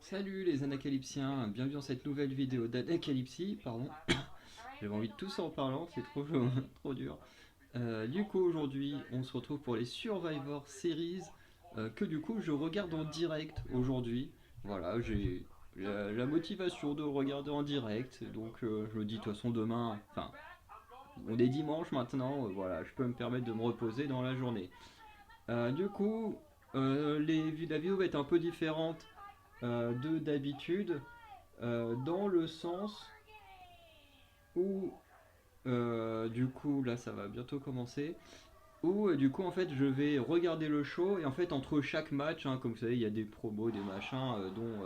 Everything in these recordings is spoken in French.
Salut les anacalypsiens, bienvenue dans cette nouvelle vidéo d'anacalypsie, pardon. J'avais envie de tousser en parlant, c'est trop, trop dur. Du coup aujourd'hui on se retrouve pour les Survivor Series que du coup je regarde en direct aujourd'hui. Voilà, j'ai la motivation de regarder en direct, donc je me dis de toute façon demain, enfin on est dimanche maintenant, voilà, je peux me permettre de me reposer dans la journée. Du coup, la vidéo va être un peu différente de d'habitude, dans le sens où, du coup, là ça va bientôt commencer, où du coup en fait je vais regarder le show et en fait entre chaque match, hein, comme vous savez, il y a des promos, des machins dont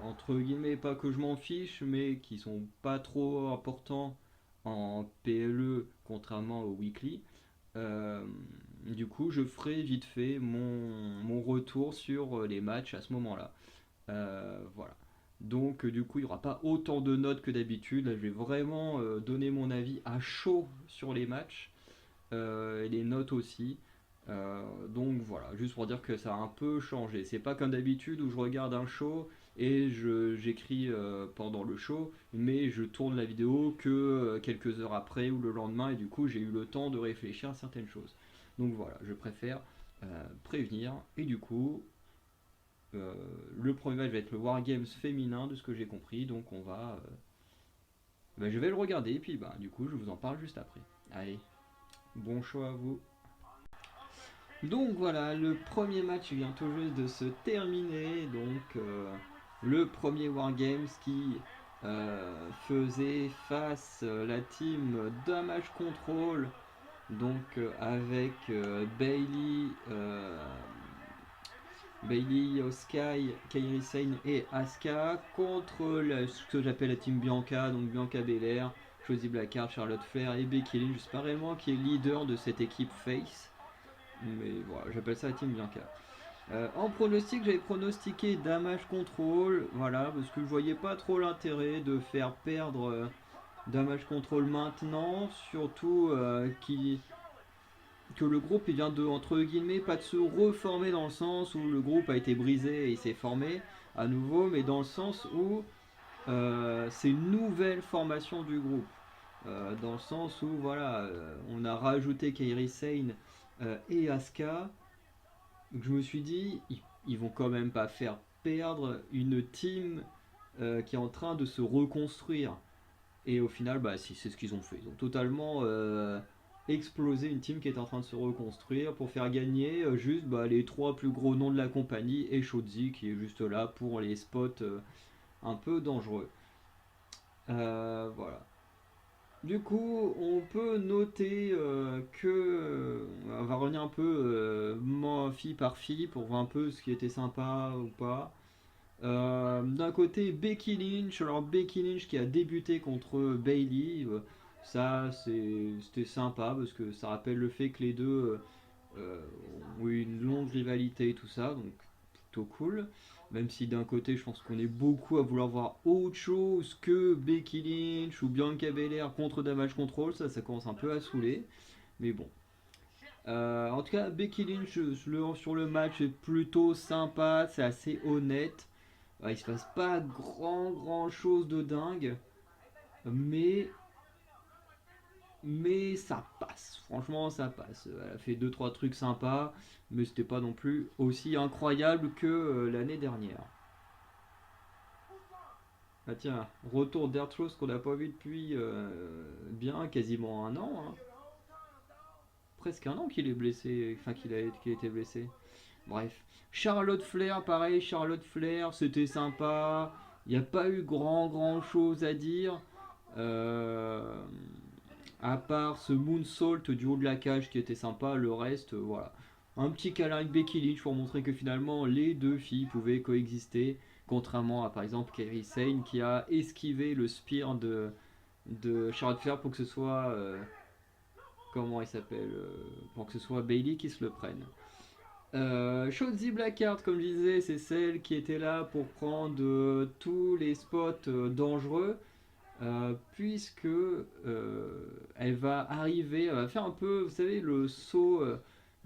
entre guillemets pas que je m'en fiche, mais qui sont pas trop importants en PLE contrairement au weekly. Euh, du coup, je ferai vite fait mon retour sur les matchs à ce moment-là. Voilà. Donc, du coup, il n'y aura pas autant de notes que d'habitude. Là, je vais vraiment donner mon avis à chaud sur les matchs et les notes aussi. Donc voilà, juste pour dire que ça a un peu changé. C'est pas comme d'habitude où je regarde un show et j'écris pendant le show, mais je tourne la vidéo que quelques heures après ou le lendemain et du coup j'ai eu le temps de réfléchir à certaines choses. Donc voilà, je préfère prévenir et du coup euh, le premier match va être le Wargames féminin de ce que j'ai compris, donc on va, je vais le regarder et puis du coup je vous en parle juste après. Allez, bon show à vous. Donc voilà, le premier match vient tout juste de se terminer. Donc le premier Wargames qui faisait face la team Damage Control. Donc avec Bailey, Sky, Kairi Sane et Asuka contre ce que j'appelle la team Bianca. Donc Bianca Belair, Josie Blackheart, Charlotte Flair et Becky Lynch. Je sais pas réellement qui est leader de cette équipe face. Mais voilà, j'appelle ça la team Bianca. En pronostic, j'avais pronostiqué Damage Control, voilà, parce que je voyais pas trop l'intérêt de faire perdre Damage Control maintenant, surtout que le groupe il vient de, entre guillemets, pas de se reformer dans le sens où le groupe a été brisé et il s'est formé à nouveau, mais dans le sens où c'est une nouvelle formation du groupe. Dans le sens où, voilà, on a rajouté Kairi Sane et Asuka. Donc je me suis dit, ils vont quand même pas faire perdre une team qui est en train de se reconstruire. Et au final, si c'est ce qu'ils ont fait. Ils ont totalement explosé une team qui est en train de se reconstruire pour faire gagner juste les trois plus gros noms de la compagnie et Shotzi qui est juste là pour les spots un peu dangereux. Voilà. Du coup, on peut noter on va revenir un peu fille par fille pour voir un peu ce qui était sympa ou pas. D'un côté, Becky Lynch. Alors Becky Lynch qui a débuté contre Bailey, ça c'était sympa parce que ça rappelle le fait que les deux ont eu une longue rivalité et tout ça, donc plutôt cool. Même si d'un côté, je pense qu'on est beaucoup à vouloir voir autre chose que Becky Lynch ou Bianca Belair contre Damage Control, ça commence un peu à saouler. Mais bon. En tout cas, Becky Lynch sur le match est plutôt sympa, c'est assez honnête. Il se passe pas grand chose de dingue, mais ça passe. Franchement, ça passe. Elle a fait deux trois trucs sympas, mais c'était pas non plus aussi incroyable que l'année dernière. Ah tiens, retour d'Ertrose qu'on n'a pas vu depuis bien quasiment un an, hein. Presque un an qu'il est blessé, enfin qu'il a été blessé. Bref, Charlotte Flair, pareil, Charlotte Flair, c'était sympa. Il n'y a pas eu grand chose à dire. Euh, à part ce moonsault du haut de la cage qui était sympa, le reste, voilà. Un petit câlin avec Becky Lynch pour montrer que finalement les deux filles pouvaient coexister, contrairement à par exemple Kairi Sane qui a esquivé le spear de Charlotte Flair pour que ce soit comment il s'appelle pour que ce soit Bailey qui se le prenne. Shotzi Blackheart, comme je disais, c'est celle qui était là pour prendre tous les spots dangereux, puisque elle va arriver, elle va faire un peu, vous savez, le saut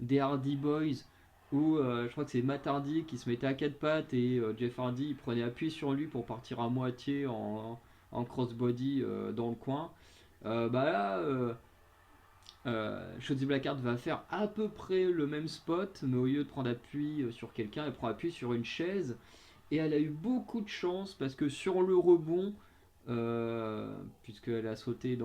des Hardy Boys, où je crois que c'est Matt Hardy qui se mettait à quatre pattes et Jeff Hardy il prenait appui sur lui pour partir à moitié en crossbody dans le coin. Bah là, Shotzi Blackheart va faire à peu près le même spot, mais au lieu de prendre appui sur quelqu'un, elle prend appui sur une chaise. Et elle a eu beaucoup de chance parce que sur le rebond, puisqu'elle a sauté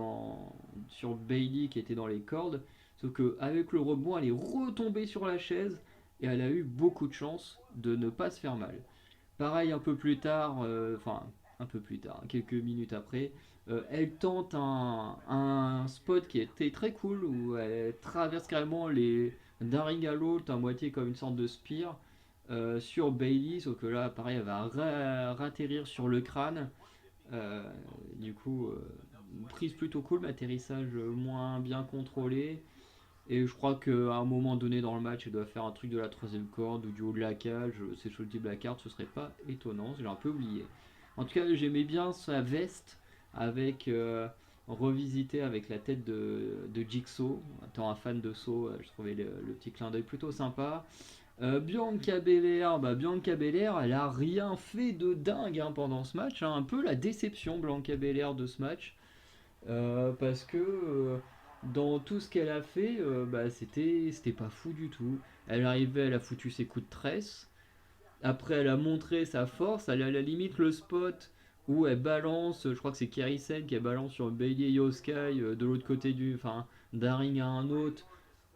sur Bailey qui était dans les cordes, sauf qu'avec le rebond, elle est retombée sur la chaise et elle a eu beaucoup de chance de ne pas se faire mal. Pareil, un peu plus tard, un peu plus tard, quelques minutes après, elle tente un spot qui était très cool où elle traverse carrément d'un ring à l'autre à moitié comme une sorte de spear sur Bailey, sauf que là, pareil, elle va ratterrir sur le crâne. Euh, du coup, prise plutôt cool, mais atterrissage moins bien contrôlé. Et je crois qu'à un moment donné dans le match, elle doit faire un truc de la troisième corde ou du haut de la cage. C'est Shotzi Blackheart, ce serait pas étonnant, je l'ai un peu oublié. En tout cas, j'aimais bien sa veste avec revisité avec la tête de Jigsaw. Étant un fan de Saw, je trouvais le petit clin d'œil plutôt sympa. Bianca Belair, elle a rien fait de dingue hein, pendant ce match. Hein. Un peu la déception Bianca Belair de ce match. Parce que dans tout ce qu'elle a fait, c'était pas fou du tout. Elle arrivait, elle a foutu ses coups de tresse. Après, elle a montré sa force. Elle a à la limite le spot où elle balance. Je crois que c'est Kerry Sen qui balance sur Bailey et Yoskai de l'autre côté d'un ring à un autre.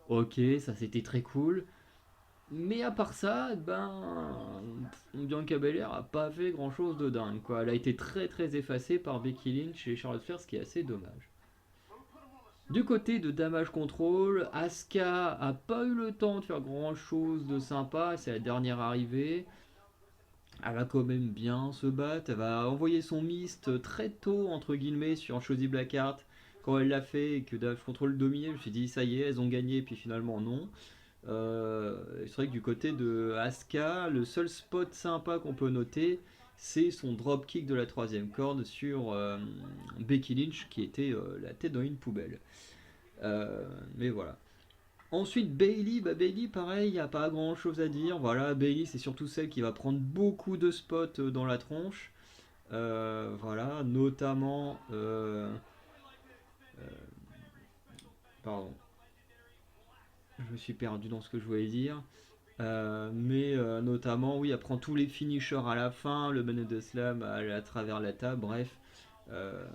Ok, ça c'était très cool. Mais à part ça, Bianca Belair a pas fait grand chose de dingue. Quoi. Elle a été très très effacée par Becky Lynch et Charlotte Flair, ce qui est assez dommage. Du côté de Damage Control, Asuka a pas eu le temps de faire grand chose de sympa, c'est la dernière arrivée. Elle va quand même bien se battre, elle va envoyer son mist très tôt entre guillemets sur Shotzi Blackheart. Quand elle l'a fait et que Damage Control dominait, je me suis dit ça y est, elles ont gagné, puis finalement non. C'est vrai que du côté de Asuka, le seul spot sympa qu'on peut noter, c'est son dropkick de la troisième corde sur Becky Lynch qui était la tête dans une poubelle. Mais voilà. Ensuite, Bailey, Bailey, pareil, il n'y a pas grand chose à dire. Voilà, Bailey, c'est surtout celle qui va prendre beaucoup de spots dans la tronche. Voilà, notamment. Pardon, je me suis perdu dans ce que je voulais dire. Mais notamment, oui, elle prend tous les finishers à la fin, le bonnet de slam à travers la table, bref. Euh,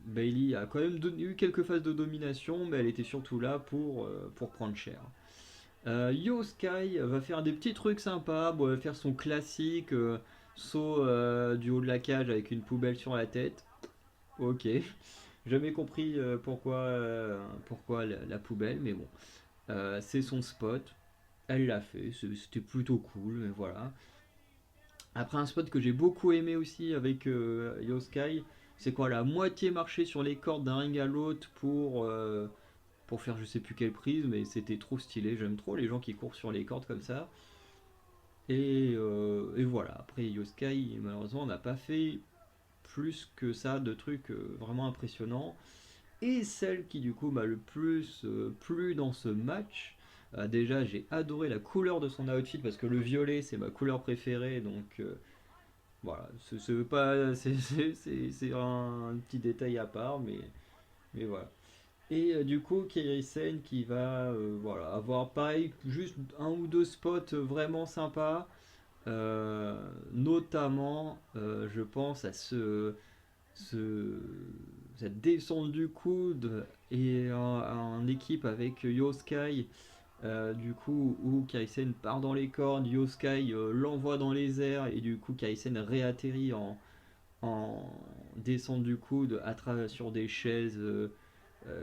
Bailey a quand même eu quelques phases de domination, mais elle était surtout là pour prendre cher. Yo Sky va faire des petits trucs sympas, bon, elle va faire son classique saut du haut de la cage avec une poubelle sur la tête. Ok, jamais compris pourquoi la poubelle, mais bon, c'est son spot. Elle l'a fait, c'était plutôt cool, mais voilà. Après un spot que j'ai beaucoup aimé aussi avec Yo Sky, c'est quoi la moitié marché sur les cordes d'un ring à l'autre pour faire je sais plus quelle prise, mais c'était trop stylé. J'aime trop les gens qui courent sur les cordes comme ça. Et voilà, après Yo Sky malheureusement n'a pas fait plus que ça de trucs vraiment impressionnants. Et celle qui du coup m'a le plus plu dans ce match, déjà j'ai adoré la couleur de son outfit parce que le violet c'est ma couleur préférée donc voilà, c'est un petit détail à part mais voilà. Et du coup Kairi Sane qui va voilà, avoir pareil juste un ou deux spots vraiment sympas. Notamment je pense à ce, cette descente du coude et en équipe avec Yoskai, du coup, où Kaisen part dans les cordes, Yoskai l'envoie dans les airs et du coup Kaisen réatterrit en descente du coude sur des chaises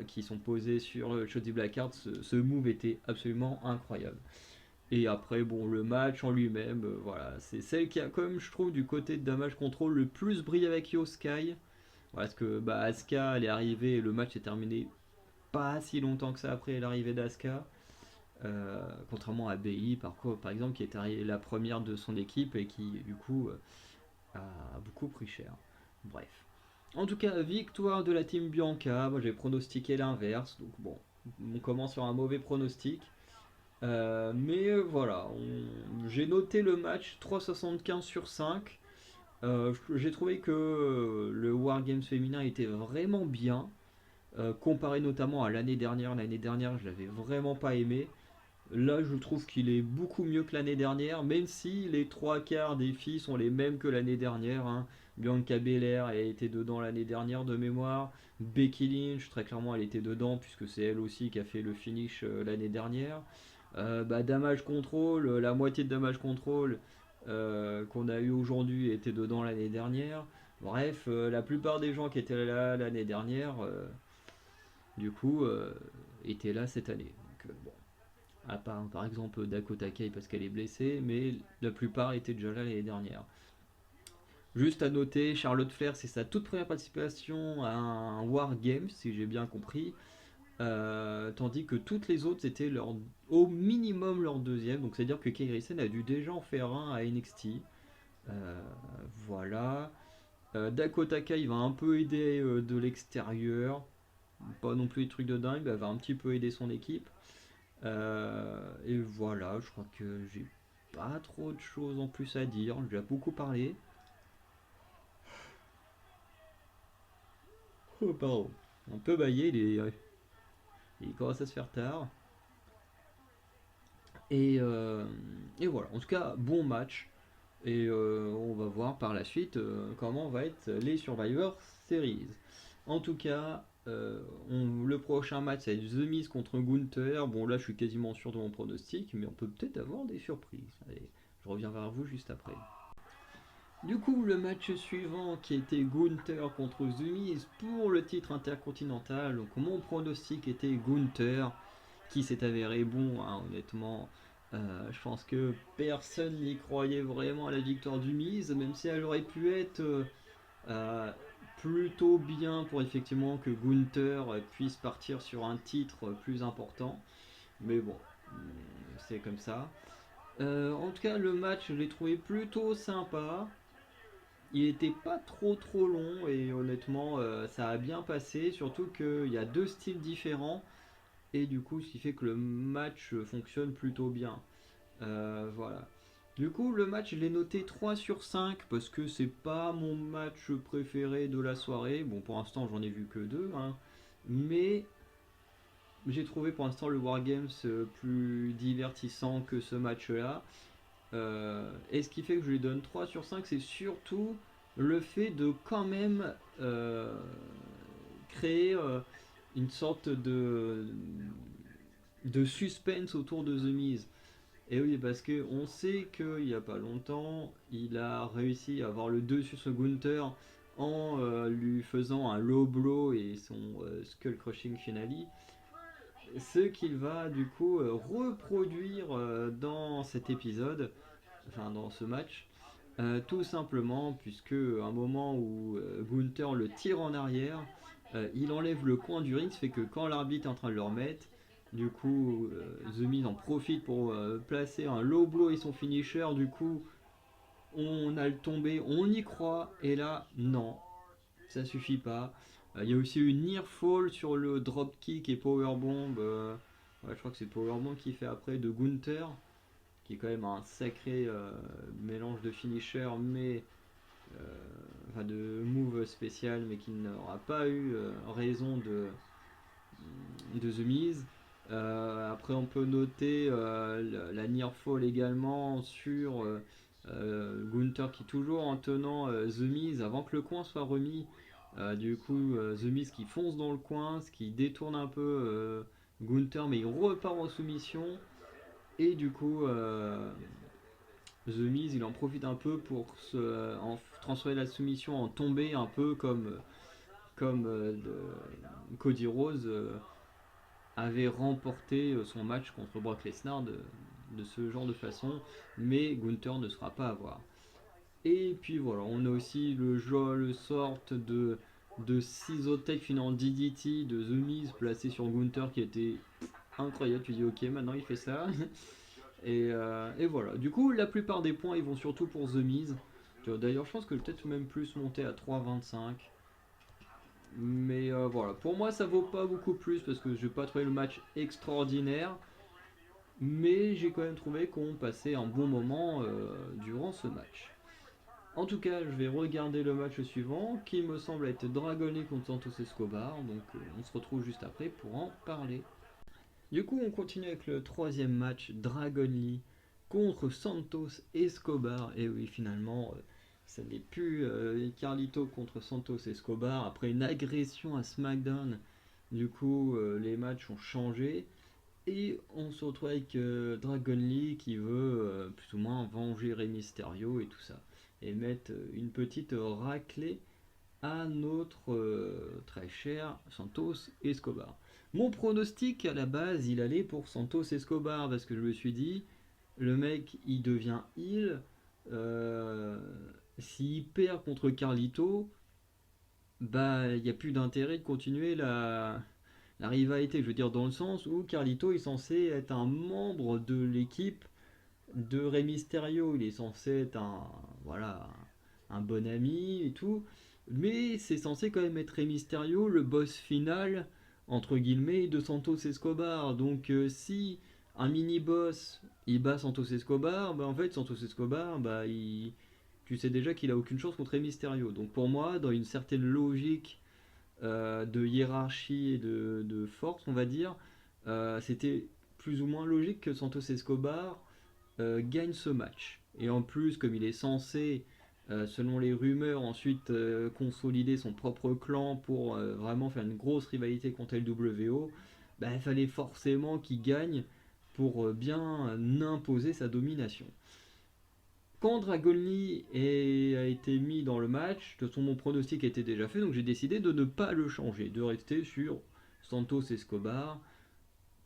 qui sont posées sur le Shotzi Blackheart. Ce move était absolument incroyable. Et après, bon, le match en lui-même, voilà, c'est celle qui a, comme je trouve, du côté de Damage Control, le plus brillé avec Yoskai. Parce que Asuka, elle est arrivée et le match est terminé pas si longtemps que ça après l'arrivée d'Asuka. Contrairement à Bailey, par exemple, qui est la première de son équipe et qui, du coup, a beaucoup pris cher. Bref. En tout cas, victoire de la team Bianca. Moi, j'ai pronostiqué l'inverse. Donc, bon, on commence sur un mauvais pronostic. Voilà, j'ai noté le match 3,75 sur 5. J'ai trouvé que le Wargames féminin était vraiment bien, comparé notamment à l'année dernière. L'année dernière, je l'avais vraiment pas aimé. Là, je trouve qu'il est beaucoup mieux que l'année dernière, même si les trois quarts des filles sont les mêmes que l'année dernière, hein. Bianca Belair, elle était dedans l'année dernière de mémoire. Becky Lynch, très clairement, elle était dedans, puisque c'est elle aussi qui a fait le finish l'année dernière. Damage Control, la moitié de Damage Control qu'on a eu aujourd'hui était dedans l'année dernière. Bref, la plupart des gens qui étaient là l'année dernière, du coup, étaient là cette année. Donc, bon. À part par exemple Dakota Kai parce qu'elle est blessée, mais la plupart étaient déjà là l'année dernière. Juste à noter, Charlotte Flair, c'est sa toute première participation à un War Games, si j'ai bien compris. Tandis que toutes les autres c'était au minimum leur deuxième, donc c'est à dire que Kay Grayson a dû déjà en faire un à NXT. Euh, voilà. Dakota Kai va un peu aider de l'extérieur, pas non plus des trucs de dingue, mais elle va un petit peu aider son équipe. Et voilà, je crois que j'ai pas trop de choses en plus à dire, j'ai beaucoup parlé. Oh, pardon, un peu baillé, il commence à se faire tard. Et, euh, et voilà, en tout cas, bon match. Et on va voir par la suite comment va être les Survivor Series. En tout cas, le prochain match, ça va être The Miz contre Gunther. Bon, là, je suis quasiment sûr de mon pronostic, mais on peut peut-être avoir des surprises. Allez, je reviens vers vous juste après. Du coup, le match suivant qui était Gunther contre The Miz pour le titre intercontinental. Donc, mon pronostic était Gunther qui s'est avéré bon, hein, honnêtement. Je pense que personne n'y croyait vraiment à la victoire du Miz, même si elle aurait pu être euh, plutôt bien pour effectivement que Gunther puisse partir sur un titre plus important. Mais bon, c'est comme ça. En tout cas, le match, je l'ai trouvé plutôt sympa. Il était pas trop long et honnêtement, ça a bien passé. Surtout qu'il y a deux styles différents et du coup, ce qui fait que le match fonctionne plutôt bien. Voilà. Du coup, le match, je l'ai noté 3 sur 5 parce que c'est pas mon match préféré de la soirée. Bon, pour l'instant, j'en ai vu que deux, hein. Mais j'ai trouvé pour l'instant le Wargames plus divertissant que ce match-là. Et ce qui fait que je lui donne 3 sur 5, c'est surtout le fait de quand même créer une sorte de suspense autour de The Miz. Et oui, parce que on sait qu'il n'y a pas longtemps, il a réussi à avoir le dessus sur Gunther en lui faisant un low blow et son skull crushing finale. Ce qu'il va du coup reproduire dans cet épisode, enfin dans ce match. Tout simplement puisque à un moment où Gunther le tire en arrière, il enlève le coin du ring, ce fait que quand l'arbitre est en train de le remettre, du coup The Miz en profite pour placer un low blow et son finisher, du coup on a le tombé, on y croit, et là non, ça suffit pas. Il y a aussi une near fall sur le dropkick et powerbomb, ouais, je crois que c'est powerbomb qui fait après de Gunther, qui est quand même un sacré mélange de finisher, mais enfin de move spécial, mais qui n'aura pas eu raison de The Miz. Après, on peut noter la near fall également sur Gunther qui toujours en tenant The Miz avant que le coin soit remis. Du coup, The Miz qui fonce dans le coin, ce qui détourne un peu Gunther, mais il repart en soumission. Et du coup, The Miz, il en profite un peu pour transformer la soumission en tombée, un peu comme Cody Rhodes avait remporté son match contre Brock Lesnar de ce genre de façon, mais Gunther ne sera pas à voir. Et puis voilà, on a aussi le sorte de Scissotech finant DDT de The Miz placé sur Gunther qui était incroyable. Tu dis ok, maintenant il fait ça. Et voilà. Du coup, la plupart des points ils vont surtout pour The Miz. D'ailleurs, je pense que peut-être même plus monter à 3,25. Mais voilà, pour moi ça vaut pas beaucoup plus parce que je n'ai pas trouvé le match extraordinaire. mais j'ai quand même trouvé qu'on passait un bon moment durant ce match. En tout cas, je vais regarder le match suivant, qui me semble être Dragon Lee contre Santos Escobar, donc on se retrouve juste après pour en parler. Du coup, on continue avec le troisième match, Dragon Lee contre Santos Escobar. Et oui, finalement, ça n'est plus Carlito contre Santos Escobar. Après une agression à SmackDown, du coup, les matchs ont changé. Et on se retrouve avec Dragon Lee qui veut plus ou moins venger Rey Mysterio et tout ça. Et mettre une petite raclée à notre très cher Santos Escobar. Mon pronostic à la base, il allait pour Santos Escobar parce que je me suis dit, le mec il devient heel. euh, S'il perd contre Carlito, bah il n'y a plus d'intérêt de continuer la rivalité. Je veux dire, dans le sens où Carlito est censé être un membre de l'équipe de Rey Mysterio. Il est censé être voilà, un bon ami et tout. Mais c'est censé quand même être Rey Mysterio, le boss final, entre guillemets, de Santos Escobar. Donc si un mini-boss, il bat Santos Escobar, bah en fait Santos Escobar, tu sais déjà qu'il a aucune chance contre Rey Mysterio. Donc pour moi, dans une certaine logique de hiérarchie et de force, on va dire, c'était plus ou moins logique que Santos Escobar gagne ce match. Et en plus, comme il est censé, selon les rumeurs, ensuite consolider son propre clan pour vraiment faire une grosse rivalité contre LWO, bah, il fallait forcément qu'il gagne pour bien imposer sa domination. Quand Dragon Lee a été mis dans le match, de toute façon mon pronostic était déjà fait, donc j'ai décidé de ne pas le changer, de rester sur Santos Escobar,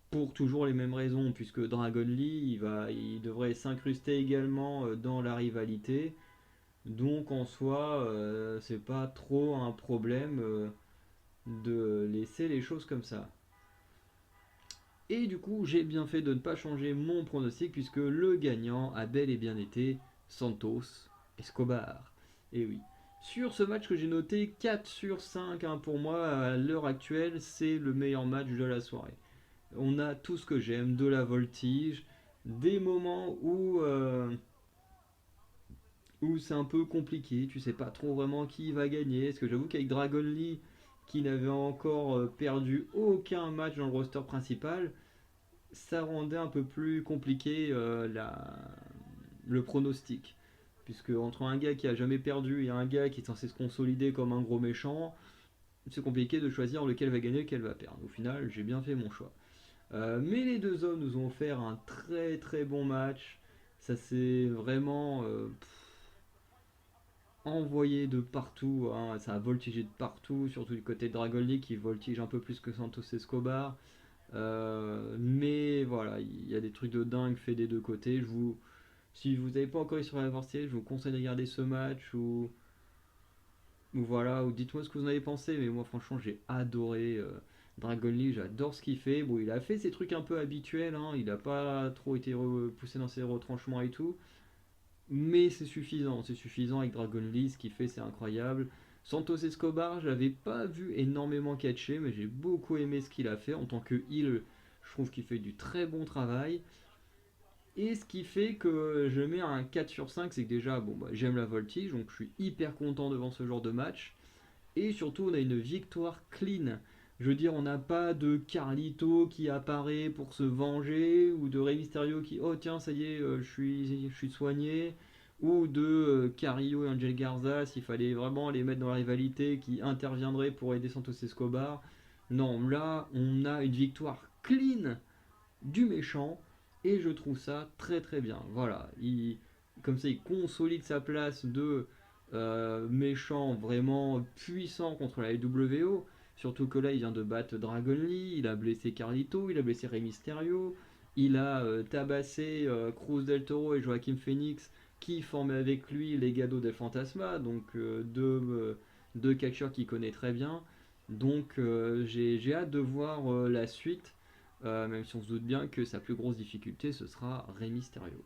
pour toujours les mêmes raisons, puisque Dragon Lee, il devrait s'incruster également dans la rivalité. Donc en soi, c'est pas trop un problème de laisser les choses comme ça. Et du coup, j'ai bien fait de ne pas changer mon pronostic, puisque le gagnant a bel et bien été Santos Escobar. Et oui. Sur ce match que j'ai noté 4 sur 5, hein, pour moi, à l'heure actuelle, c'est le meilleur match de la soirée. On a tout ce que j'aime, de la voltige, des moments où c'est un peu compliqué, tu sais pas trop vraiment qui va gagner. Parce que j'avoue qu'avec Dragon Lee, qui n'avait encore perdu aucun match dans le roster principal, ça rendait un peu plus compliqué le pronostic. Puisque entre un gars qui a jamais perdu et un gars qui est censé se consolider comme un gros méchant, c'est compliqué de choisir lequel va gagner et lequel va perdre. Au final, j'ai bien fait mon choix. Mais les deux hommes nous ont offert un très très bon match. Ça s'est vraiment envoyé de partout, hein. Ça a voltigé de partout, surtout du côté de Dragon League qui voltige un peu plus que Santos Escobar. Mais voilà, il y a des trucs de dingue faits des deux côtés. Si vous n'avez pas encore eu sur la Series, je vous conseille de regarder ce match ou voilà, ou dites-moi ce que vous en avez pensé. Mais moi, franchement, j'ai adoré Dragon Lee, j'adore ce qu'il fait. Bon, il a fait ses trucs un peu habituels, hein. Il n'a pas trop été poussé dans ses retranchements et tout. Mais c'est suffisant avec Dragon Lee, ce qu'il fait, c'est incroyable. Santos Escobar, je l'avais pas vu énormément catcher, mais j'ai beaucoup aimé ce qu'il a fait. En tant que heel, je trouve qu'il fait du très bon travail. Et ce qui fait que je mets un 4 sur 5, c'est que déjà, bon, bah, j'aime la voltige, donc je suis hyper content devant ce genre de match. Et surtout, on a une victoire clean. Je veux dire, on n'a pas de Carlito qui apparaît pour se venger, ou de Rey Mysterio qui, oh tiens, ça y est, je suis soigné, ou de Carrillo et Angel Garza, s'il fallait vraiment les mettre dans la rivalité, qui interviendrait pour aider Santos Escobar. Non, là, on a une victoire clean du méchant, et je trouve ça très très bien. Voilà, comme ça, il consolide sa place de méchant vraiment puissant contre la LWO. Surtout que là, il vient de battre Dragon Lee, il a blessé Carlito, il a blessé Rey Mysterio, il a tabassé Cruz del Toro et Joaquin Phoenix qui formaient avec lui les Legado del Fantasma, donc deux catcheurs qu'il connaît très bien. Donc j'ai hâte de voir la suite, même si on se doute bien que sa plus grosse difficulté ce sera Rey Mysterio.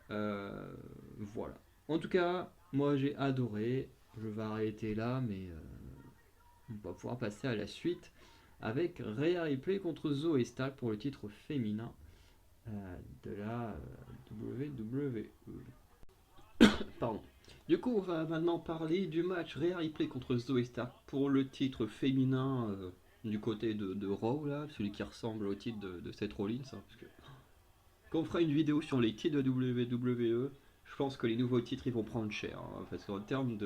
Voilà. En tout cas, moi j'ai adoré. Je vais arrêter là, mais on va pouvoir passer à la suite avec Rhea Ripley contre Zoe Stark pour le titre féminin. de la WWE. Pardon. Du coup, on va maintenant parler du match Rhea Ripley contre Zoey Stark pour le titre féminin du côté de Raw, là, celui qui ressemble au titre de Seth Rollins. Hein, parce que quand on fera une vidéo sur les titres de WWE, je pense que les nouveaux titres ils vont prendre cher. Hein, parce qu'en termes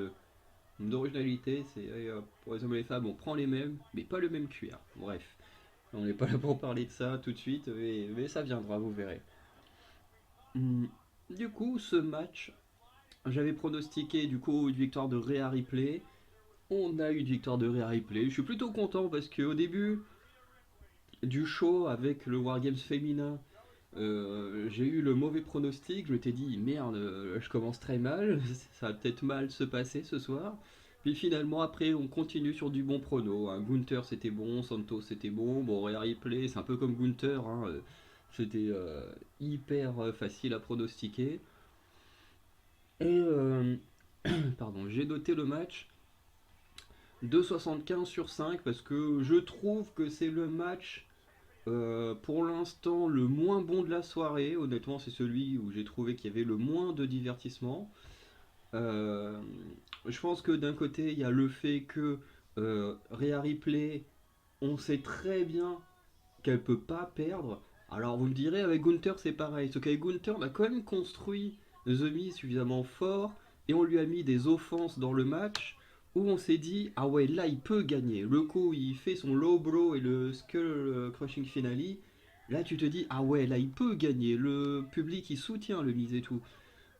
d'originalité, c'est pour les hommes et les femmes, on prend les mêmes, mais pas le même cuir. Bref, on n'est pas là pour parler de ça tout de suite, mais ça viendra, vous verrez. Hum, Du coup, ce match, j'avais pronostiqué du coup une victoire de Rhea Ripley. On a eu une victoire de Rhea Ripley. Je suis plutôt content parce qu'au début du show avec le Wargames féminin, j'ai eu le mauvais pronostic. Je m'étais dit merde, je commence très mal, ça va peut-être mal se passer ce soir. Puis finalement, après, on continue sur du bon prono. Hein. Gunther c'était bon, Santos c'était bon. Bon, Rhea Ripley, c'est un peu comme Gunther. Hein. C'était hyper facile à pronostiquer. Et pardon, j'ai noté le match 2,75 sur 5 parce que je trouve que c'est le match pour l'instant le moins bon de la soirée. Honnêtement, c'est celui où j'ai trouvé qu'il y avait le moins de divertissement. Euh, je pense que d'un côté, il y a le fait que Rhea Ripley, on sait très bien qu'elle peut pas perdre. Alors vous me direz, avec Gunther c'est pareil. Sauf qu'avec Gunther, on a quand même construit The Miz suffisamment fort et on lui a mis des offenses dans le match où on s'est dit, ah ouais, là il peut gagner. Le coup, il fait son low blow et le skull crushing finale. Là tu te dis, ah ouais, là il peut gagner. Le public il soutient le Miz et tout.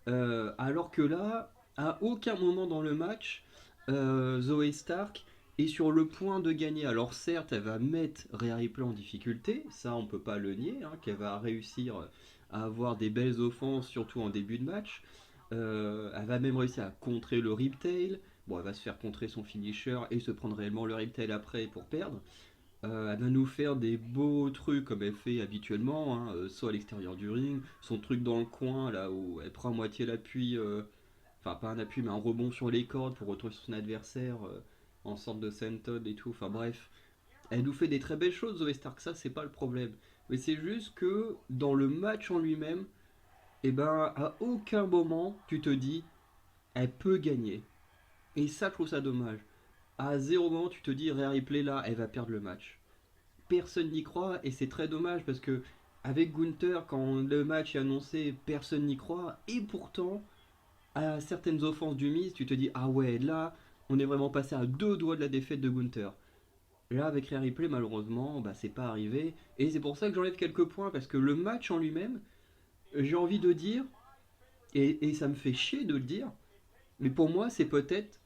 Alors que là, à aucun moment dans le match, Zoé Stark est sur le point de gagner. Alors certes, elle va mettre Rhea Ripley en difficulté, ça on peut pas le nier, hein, qu'elle va réussir à avoir des belles offenses, surtout en début de match. Elle va même réussir à contrer le Riptail. Bon, elle va se faire contrer son finisher et se prendre réellement le Riptail après pour perdre. Elle va nous faire des beaux trucs comme elle fait habituellement, hein, soit à l'extérieur du ring, son truc dans le coin là où elle prend à moitié l'appui, enfin pas un appui mais un rebond sur les cordes pour retrouver son adversaire en sorte de senton et tout, enfin bref. Elle nous fait des très belles choses Zoé Stark, ça c'est pas le problème. Mais c'est juste que dans le match en lui-même, et ben à aucun moment tu te dis elle peut gagner. Et ça je trouve ça dommage. À zéro moment tu te dis Rhea Ripley là elle va perdre le match, personne n'y croit et c'est très dommage parce que avec Gunther, quand le match est annoncé, personne n'y croit et pourtant, à certaines offenses du Miz, tu te dis ah ouais, là, on est vraiment passé à deux doigts de la défaite de Gunther. Là, avec Rhea Ripley, malheureusement, bah, c'est pas arrivé et c'est pour ça que j'enlève quelques points parce que le match en lui-même, j'ai envie de dire, et ça me fait chier de le dire, mais pour moi, c'est peut-être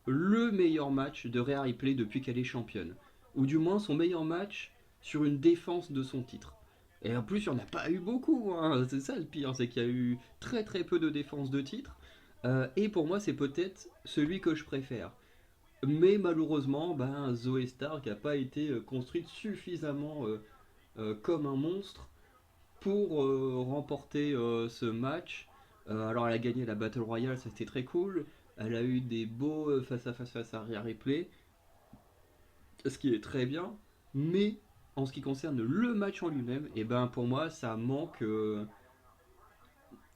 le meilleur match de Rhea Ripley depuis qu'elle est championne. Ou du moins son meilleur match sur une défense de son titre. Et en plus, il n'y en a pas eu beaucoup. Hein. C'est ça le pire, c'est qu'il y a eu très très peu de défenses de titre. Et pour moi, c'est peut-être celui que je préfère. Mais malheureusement, ben, Zoé Stark n'a pas été construite suffisamment comme un monstre pour remporter ce match. Alors elle a gagné la Battle Royale, ça c'était très cool. Elle a eu des beaux face à Rhea Ripley, ce qui est très bien. Mais en ce qui concerne le match en lui-même, et ben pour moi ça manque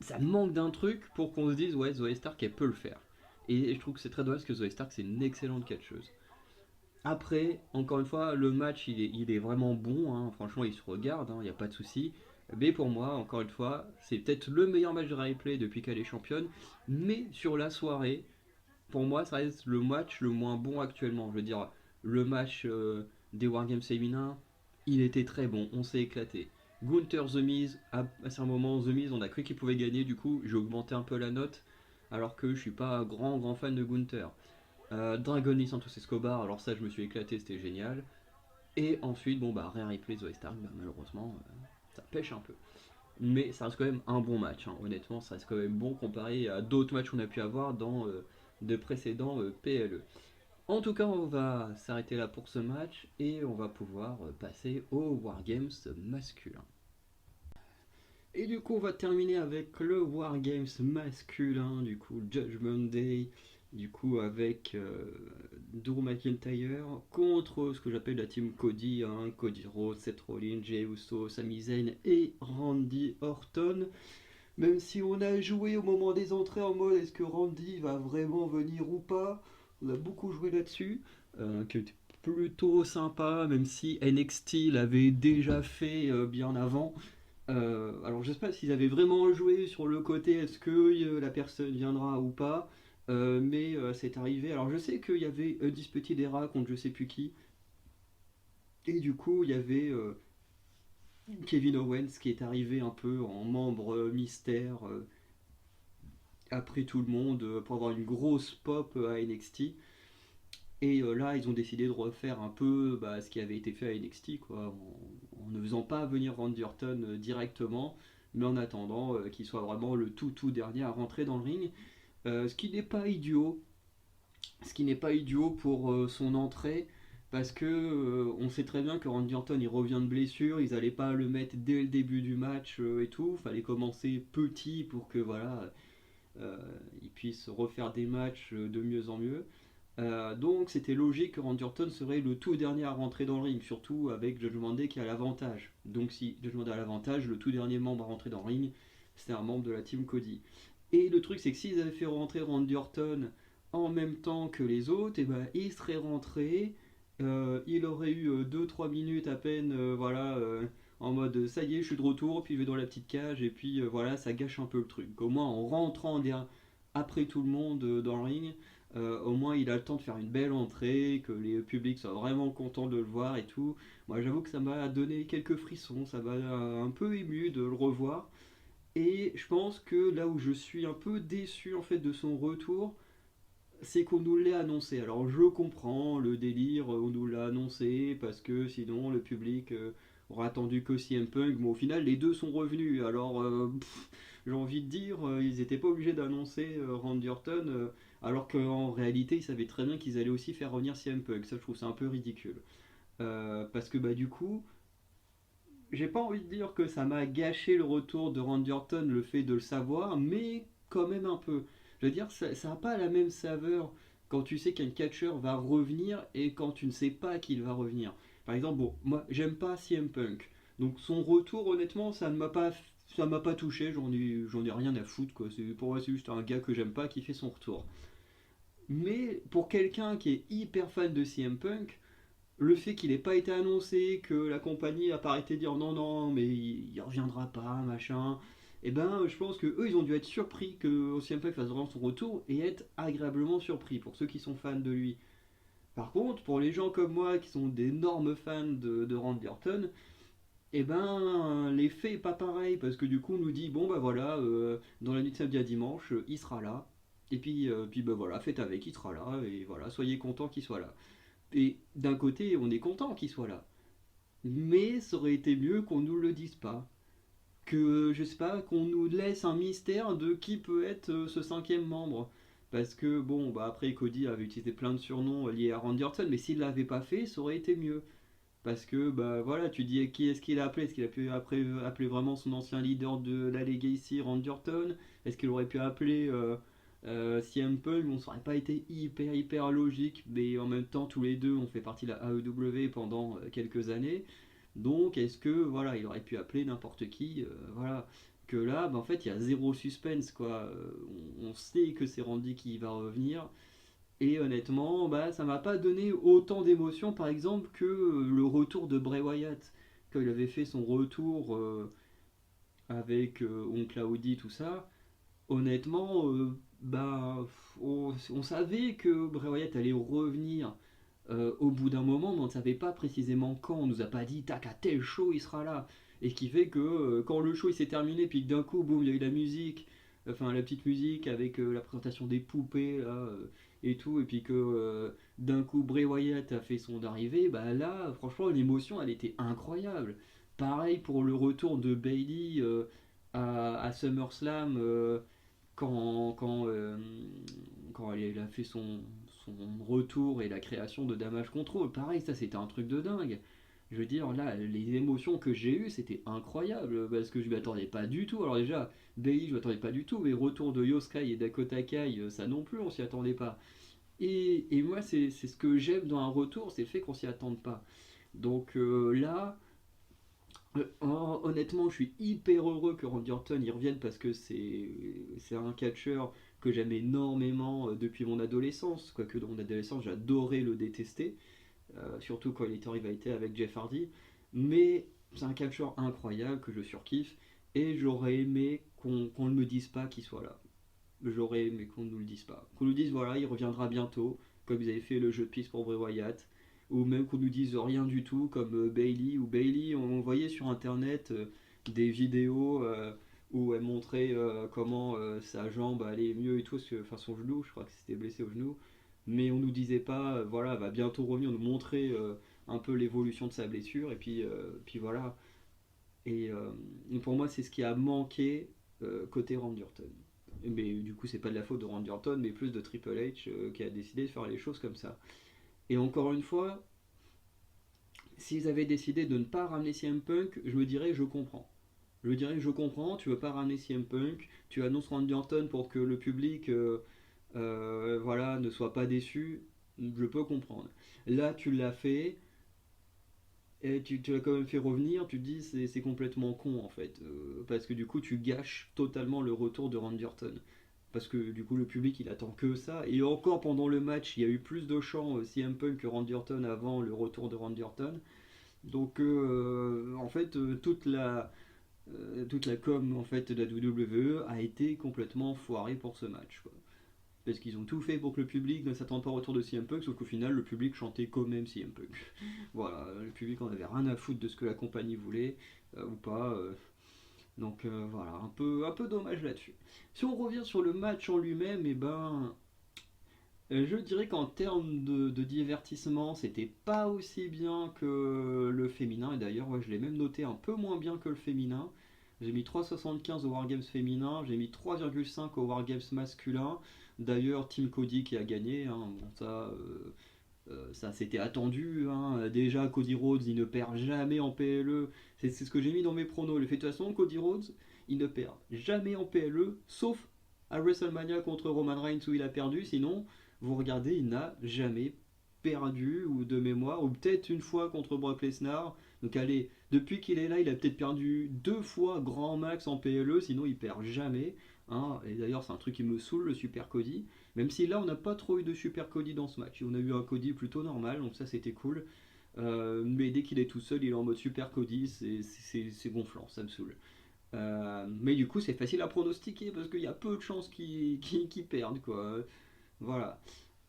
d'un truc pour qu'on se dise ouais Zoé Stark elle peut le faire. Et je trouve que c'est très dommage parce que Zoé Stark c'est une excellente catcheuse. Après, encore une fois, le match il est vraiment bon, hein. Franchement il se regarde, il n'y a pas de souci. Mais pour moi, encore une fois, c'est peut-être le meilleur match de replay depuis qu'elle est championne. Mais sur la soirée, pour moi, ça reste le match le moins bon actuellement. Je veux dire, le match des Wargames féminins, il était très bon, on s'est éclaté. Gunther The Miz, à un moment, The Miz, on a cru qu'il pouvait gagner, du coup, j'ai augmenté un peu la note, alors que je suis pas un grand fan de Gunther. Dragon Lee Santos Escobar, alors ça, je me suis éclaté, c'était génial. Et ensuite, bon, bah, Rhea Ripley, Zoey Stark, bah, malheureusement, ça pêche un peu. Mais ça reste quand même un bon match, hein. Honnêtement, ça reste quand même bon comparé à d'autres matchs qu'on a pu avoir dans de précédents PLE. En tout cas, on va s'arrêter là pour ce match et on va pouvoir passer au Wargames masculin. Et du coup, on va terminer avec le Wargames masculin, du coup, Judgment Day. du coup avec Drew McIntyre contre ce que j'appelle la team Cody, hein, Cody Rhodes, Seth Rollins, Jey Uso, Sami Zayn et Randy Orton. Même si on a joué au moment des entrées en mode est-ce que Randy va vraiment venir ou pas, on a beaucoup joué là-dessus, qui était plutôt sympa, même si NXT l'avait déjà fait bien avant. Alors je sais pas s'ils avaient vraiment joué sur le côté est-ce que la personne viendra ou pas, mais c'est arrivé. Alors je sais qu'il y avait Undisputed Era contre je sais plus qui, et du coup il y avait Kevin Owens qui est arrivé un peu en membre mystère après tout le monde pour avoir une grosse pop à NXT. Et là, ils ont décidé de refaire un peu ce qui avait été fait à NXT, quoi, en ne faisant pas venir Randy Orton directement, mais en attendant qu'il soit vraiment le tout dernier à rentrer dans le ring. Ce qui n'est pas idiot, ce qui n'est pas idiot pour son entrée, parce que on sait très bien que Randy Orton il revient de blessure, ils n'allaient pas le mettre dès le début du match et tout, fallait commencer petit pour que voilà, euh, il puisse refaire des matchs de mieux en mieux. Donc c'était logique que Randy Orton serait le tout dernier à rentrer dans le ring, surtout avec Judgment Day qui a l'avantage. Donc si Judgment Day a l'avantage, le tout dernier membre à rentrer dans le ring, c'est un membre de la team Cody. Et le truc c'est que s'ils avaient fait rentrer Randy Orton en même temps que les autres, et ben, il serait rentré, il aurait eu 2-3 minutes à peine, voilà, en mode ça y est, je suis de retour, puis je vais dans la petite cage, et puis voilà, ça gâche un peu le truc. Au moins en rentrant après tout le monde dans le ring, au moins il a le temps de faire une belle entrée, que les publics soient vraiment contents de le voir et tout. Moi j'avoue que ça m'a donné quelques frissons, ça m'a un peu ému de le revoir. Et je pense que là où je suis un peu déçu en fait de son retour, c'est qu'on nous l'ait annoncé. Alors je comprends le délire, on nous l'a annoncé parce que sinon le public aura attendu que CM Punk. Mais au final les deux sont revenus. Alors j'ai envie de dire, ils n'étaient pas obligés d'annoncer Randy Orton alors qu'en réalité ils savaient très bien qu'ils allaient aussi faire revenir CM Punk. Ça je trouve ça un peu ridicule. Parce que du coup, j'ai pas envie de dire que ça m'a gâché le retour de Randy Orton, le fait de le savoir, mais quand même un peu. Je veux dire, ça n'a pas la même saveur quand tu sais qu'un catcheur va revenir et quand tu ne sais pas qu'il va revenir. Par exemple, bon, moi j'aime pas CM Punk, donc son retour, honnêtement, ça m'a pas touché, j'en ai rien à foutre, quoi. Pour moi, c'est juste un gars que j'aime pas qui fait son retour. Mais pour quelqu'un qui est hyper fan de CM Punk, le fait qu'il n'ait pas été annoncé, que la compagnie a pas arrêté de dire non, non, mais il reviendra pas, machin, et ben je pense que eux ils ont dû être surpris que Ocean Pack fasse vraiment son retour et être agréablement surpris pour ceux qui sont fans de lui. Par contre, pour les gens comme moi qui sont d'énormes fans de Randy Orton, et ben l'effet est pas pareil parce que du coup on nous dit bon bah voilà, dans la nuit de samedi à dimanche, il sera là. Et puis bah voilà, faites avec, il sera là, et voilà, soyez contents qu'il soit là. Et d'un côté, on est content qu'il soit là. Mais ça aurait été mieux qu'on nous le dise pas. Que, je sais pas, qu'on nous laisse un mystère de qui peut être ce cinquième membre. Parce que, bon, après, Cody avait utilisé plein de surnoms liés à Randy Orton, mais s'il l'avait pas fait, ça aurait été mieux. Parce que, voilà, tu dis qui est-ce qu'il a appelé? Est-ce qu'il a pu appeler vraiment son ancien leader de la Legacy, Randy Orton? Est-ce qu'il aurait pu appeler CM Punk? Bon, ça aurait pas été hyper logique, mais en même temps, tous les deux ont fait partie de la AEW pendant quelques années. Donc, est-ce que, voilà, il aurait pu appeler n'importe qui? Voilà. Que là, en fait, il y a zéro suspense, quoi. On sait que c'est Randy qui va revenir. Et honnêtement, ça m'a pas donné autant d'émotion, par exemple, que le retour de Bray Wyatt. Quand il avait fait son retour avec Oncle Audi, tout ça, honnêtement, on savait que Bray Wyatt allait revenir au bout d'un moment, mais on ne savait pas précisément quand. On nous a pas dit, tac, à tel show, il sera là. Et ce qui fait que quand le show il s'est terminé, puis que d'un coup, boum, il y a eu la musique, enfin la petite musique avec la présentation des poupées, là, et tout, et puis que d'un coup, Bray Wyatt a fait son arrivée, bah là, franchement, l'émotion, elle était incroyable. Pareil pour le retour de Bailey à SummerSlam, quand quand elle a fait son retour et la création de Damage Control. Pareil, ça c'était un truc de dingue. Je veux dire, là, les émotions que j'ai eues, c'était incroyable, parce que je m'y attendais pas du tout. Alors déjà, Bailey, je m'attendais pas du tout, mais retour de Yoskai et Dakota Kai, ça non plus, on s'y attendait pas. Et moi, c'est ce que j'aime dans un retour, c'est le fait qu'on s'y attende pas. Donc là, honnêtement, je suis hyper heureux que Randy Orton y revienne parce que c'est un catcheur que j'aime énormément depuis mon adolescence. Quoique dans mon adolescence, j'adorais le détester, surtout quand il était en rivalité avec Jeff Hardy. Mais c'est un catcheur incroyable que je surkiffe et j'aurais aimé qu'on ne me dise pas qu'il soit là. J'aurais aimé qu'on ne nous le dise pas. Qu'on nous dise voilà, il reviendra bientôt, comme ils avaient fait le jeu de piste pour Bray Wyatt. Ou même qu'on nous dise rien du tout, comme Bailey. Ou Bailey, on voyait sur internet des vidéos où elle montrait comment sa jambe allait mieux et tout, enfin son genou, je crois que c'était blessé au genou. Mais on nous disait pas, voilà, elle va bientôt revenir, on nous montrait un peu l'évolution de sa blessure, et puis voilà. Et pour moi, c'est ce qui a manqué côté Randy Orton. Mais du coup, c'est pas de la faute de Randy Orton, mais plus de Triple H qui a décidé de faire les choses comme ça. Et encore une fois, s'ils avaient décidé de ne pas ramener CM Punk, je me dirais je comprends. Je me dirais je comprends, tu veux pas ramener CM Punk, tu annonces Randy Orton pour que le public voilà, ne soit pas déçu, je peux comprendre. Là, tu l'as fait, et tu l'as quand même fait revenir, tu te dis c'est complètement con en fait. Parce que du coup tu gâches totalement le retour de Randy Orton. Parce que du coup le public il attend que ça. Et encore pendant le match, il y a eu plus de chants CM Punk que Randy Orton avant le retour de Randy Orton. Donc en fait toute la com en fait, de la WWE a été complètement foirée pour ce match, quoi. Parce qu'ils ont tout fait pour que le public ne s'attende pas au retour de CM Punk, sauf qu'au final, le public chantait quand même CM Punk. Voilà, le public en avait rien à foutre de ce que la compagnie voulait, ou pas. Donc voilà, un peu dommage là-dessus. Si on revient sur le match en lui-même, et ben, je dirais qu'en termes de divertissement, c'était pas aussi bien que le féminin. Et d'ailleurs, ouais, je l'ai même noté un peu moins bien que le féminin. J'ai mis 3,75 au Wargames féminin, j'ai mis 3,5 au Wargames masculin. D'ailleurs, Team Cody qui a gagné, hein, bon, ça c'était attendu, hein. Déjà, Cody Rhodes, il ne perd jamais en PLE. C'est ce que j'ai mis dans mes pronos. Le fait de toute façon, Cody Rhodes, il ne perd jamais en PLE, sauf à WrestleMania contre Roman Reigns où il a perdu. Sinon, vous regardez, il n'a jamais perdu, ou de mémoire, ou peut-être une fois contre Brock Lesnar. Donc allez, depuis qu'il est là, il a peut-être perdu 2 fois grand max en PLE, sinon il perd jamais, hein. Et d'ailleurs, c'est un truc qui me saoule, le Super Cody. Même si là, on n'a pas trop eu de Super Cody dans ce match. On a eu un Cody plutôt normal, donc ça c'était cool. Mais dès qu'il est tout seul, il est en mode Super Cody, c'est gonflant, ça me saoule. Mais du coup, c'est facile à pronostiquer parce qu'il y a peu de chances qu'ils perdent, quoi. Voilà.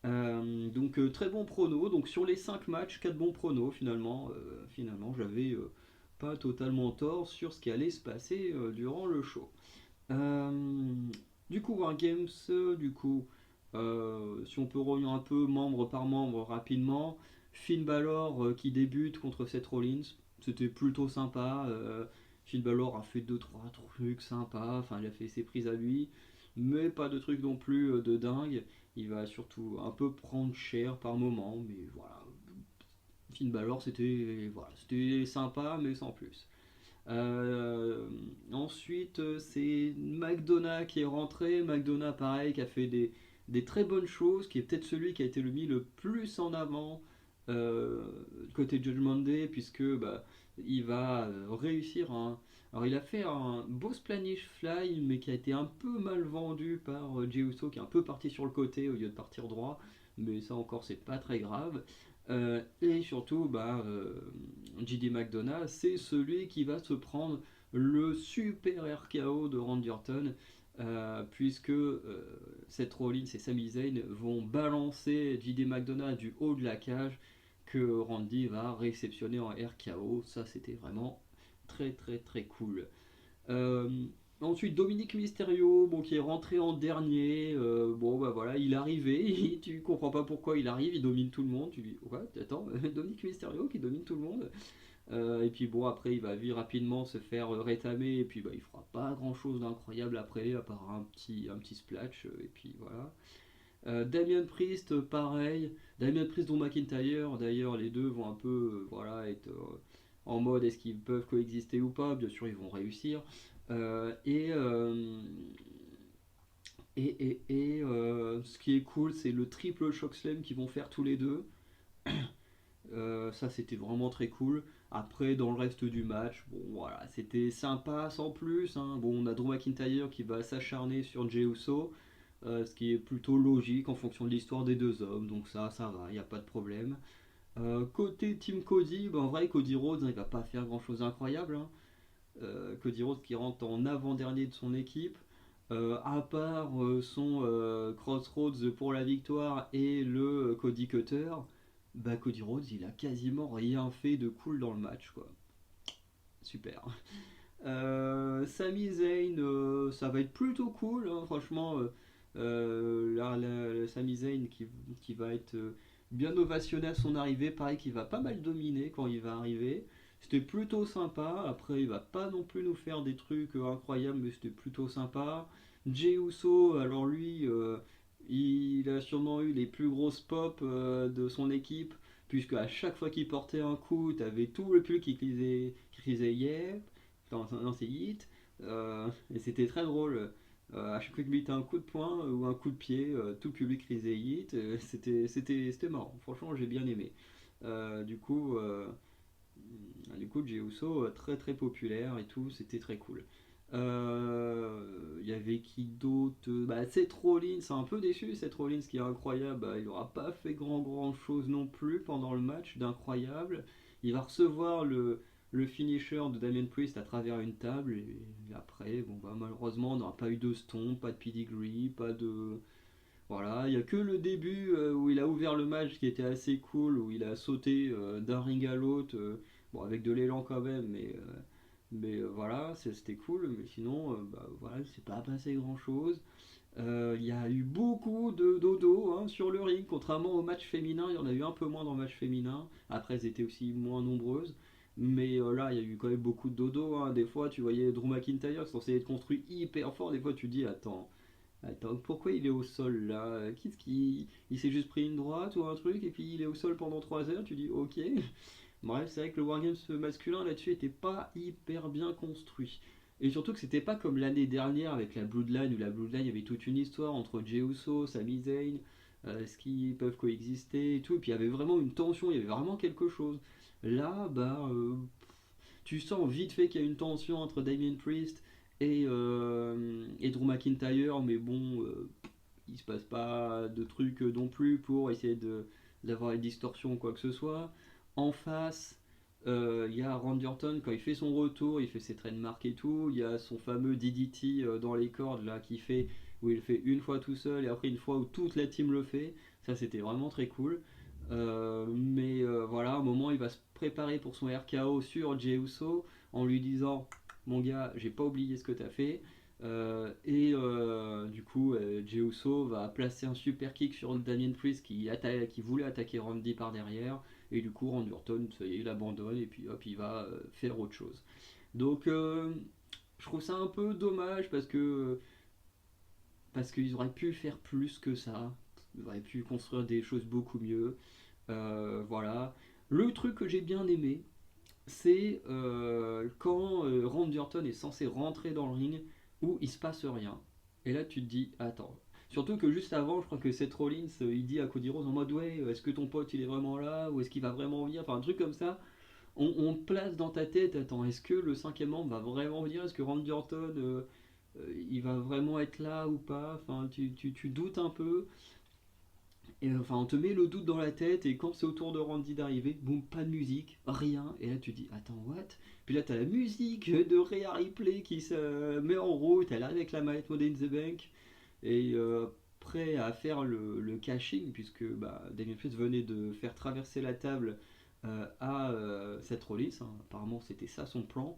Donc très bon prono. Donc sur les 5 matchs, 4 bons pronos finalement. Finalement, j'avais pas totalement tort sur ce qui allait se passer durant le show. Euh, du coup, Wargames, du coup, si on peut revenir un peu membre par membre rapidement, Finn Balor qui débute contre Seth Rollins, c'était plutôt sympa. Finn Balor a fait 2-3 trucs sympas, enfin il a fait ses prises à lui, mais pas de trucs non plus de dingue. Il va surtout un peu prendre cher par moment, mais voilà. Finn Balor c'était sympa, mais sans plus. Euh, Ensuite, c'est McDonough qui est rentré. McDonough, pareil, qui a fait des très bonnes choses, qui est peut-être celui qui a été mis le plus en avant euh, côté Judgment Day, puisque bah, il va réussir un. Alors, il a fait un beau Spanish Fly, mais qui a été un peu mal vendu par Jey Uso, qui est un peu parti sur le côté au lieu de partir droit. Mais ça encore, c'est pas très grave. Et surtout, JD McDonough, c'est celui qui va se prendre le super RKO de Randy Orton, puisque Seth Rollins et Sami Zayn vont balancer JD McDonough du haut de la cage, que Randy va réceptionner en RKO. Ça, c'était vraiment très très très cool. Euh, Ensuite, Dominique Mysterio, bon, qui est rentré en dernier. Bon, bah voilà, il est arrivé. Tu comprends pas pourquoi il arrive, il domine tout le monde. Tu dis, ouais, attends, Dominique Mysterio qui domine tout le monde. Et puis bon, après, il va rapidement se faire rétamer. Et puis, bah, il fera pas grand chose d'incroyable après, à part un petit splash. Et puis voilà. Damien Priest, pareil. Damien Priest, Drew McIntyre, d'ailleurs, les deux vont un peu voilà, être en mode est-ce qu'ils peuvent coexister ou pas. Bien sûr, ils vont réussir. Euh, et, euh, ce qui est cool, c'est le triple choc slam qu'ils vont faire tous les deux. Ça, c'était vraiment très cool. Après, dans le reste du match, bon voilà, c'était sympa sans plus, hein. Bon, on a Drew McIntyre qui va s'acharner sur Jey Uso, ce qui est plutôt logique en fonction de l'histoire des deux hommes, donc ça va, il n'y a pas de problème. Côté Team Cody, ben, en vrai, Cody Rhodes, hein, il va pas faire grand chose d'incroyable, hein. Cody Rhodes qui rentre en avant-dernier de son équipe. À part son Crossroads pour la victoire et le Cody Cutter, bah Cody Rhodes il a quasiment rien fait de cool dans le match quoi. Super. Sami Zayn, ça va être plutôt cool, hein, franchement. Le Sami Zayn qui va être bien ovationné à son arrivée, pareil qu'il va pas mal dominer quand il va arriver. C'était plutôt sympa. Après, il va pas non plus nous faire des trucs incroyables, mais c'était plutôt sympa. Jey Uso, alors lui, il a sûrement eu les plus grosses pop de son équipe, puisque à chaque fois qu'il portait un coup, t'avais tout le public qui criait yeah dans ses hits. Et c'était très drôle. À chaque fois qu'il mettait un coup de poing ou un coup de pied, tout le public risait hit. C'était marrant. Franchement, j'ai bien aimé. Euh, du coup, euh, du coup, Jey Uso, très très populaire et tout, c'était très cool. Il y avait qui d'autre? Bah, Seth Rollins, c'est un peu déçu. Seth Rollins, qui est incroyable, bah, il n'aura pas fait grand chose non plus pendant le match d'incroyable. Il va recevoir le finisher de Damien Priest à travers une table. Et après, bon, bah, malheureusement, on n'aura pas eu de stomp, pas de pedigree, pas de. Voilà, il n'y a que le début où il a ouvert le match qui était assez cool, où il a sauté d'un ring à l'autre, bon, avec de l'élan quand même, mais voilà, c'était cool, mais sinon, bah, voilà, c'est pas passé grand chose. Il y a eu beaucoup de dodo hein, sur le ring, contrairement au match féminin, il y en a eu un peu moins dans le match féminin. Après, elles étaient aussi moins nombreuses. Mais là, il y a eu quand même beaucoup de dodo, hein. Des fois, tu voyais Drew McIntyre qui est censé être construit hyper fort. Des fois, tu dis, attends, pourquoi il est au sol là? Qu'est-ce qui. Il s'est juste pris une droite ou un truc et puis il est au sol pendant 3 heures. Tu dis, ok. Bref, c'est vrai que le Wargames masculin là-dessus était pas hyper bien construit. Et surtout que c'était pas comme l'année dernière avec la Bloodline, où la Bloodline il y avait toute une histoire entre Jey Uso, Sami Zayn, est-ce qu'ils peuvent coexister et tout. Et puis il y avait vraiment une tension, il y avait vraiment quelque chose. Là, bah, tu sens vite fait qu'il y a une tension entre Damien Priest et Drew McIntyre, mais bon, il se passe pas de trucs non plus pour essayer d'avoir une distorsion ou quoi que ce soit. En face, il y a Randy Orton quand il fait son retour, il fait ses trademarks et tout. Il y a son fameux DDT dans les cordes là qui fait où il le fait une fois tout seul et après une fois où toute la team le fait. Ça c'était vraiment très cool. Mais voilà, à un moment il va se préparer pour son RKO sur Jey Uso en lui disant mon gars, j'ai pas oublié ce que t'as fait. Du coup, Jey Uso va placer un super kick sur Damien Priest qui voulait attaquer Randy par derrière. Et du coup, Randy Orton, ça y est, il abandonne et puis hop, il va faire autre chose. Donc, je trouve ça un peu dommage parce qu'ils auraient pu faire plus que ça. Ils auraient pu construire des choses beaucoup mieux. Voilà. Le truc que j'ai bien aimé, c'est quand Randy Orton est censé rentrer dans le ring où il se passe rien. Et là tu te dis, attends. Surtout que juste avant, je crois que Seth Rollins, il dit à Cody Rhodes en mode ouais, est-ce que ton pote il est vraiment là ou est-ce qu'il va vraiment venir? Enfin un truc comme ça. On te place dans ta tête, attends, est-ce que le cinquième membre va vraiment venir? Est-ce que Randy Orton il va vraiment être là ou pas? Enfin tu doutes un peu. Et enfin, on te met le doute dans la tête, et quand c'est au tour de Randy d'arriver, boum, pas de musique, rien. Et là, tu dis, attends, what? Puis là, t'as la musique de Rhea Ripley qui se met en route, elle arrive avec la mallette Money in the Bank, et prêt à faire le caching, puisque bah, Damien Priest venait de faire traverser la table à Seth Rollins, hein. Apparemment, c'était ça son plan.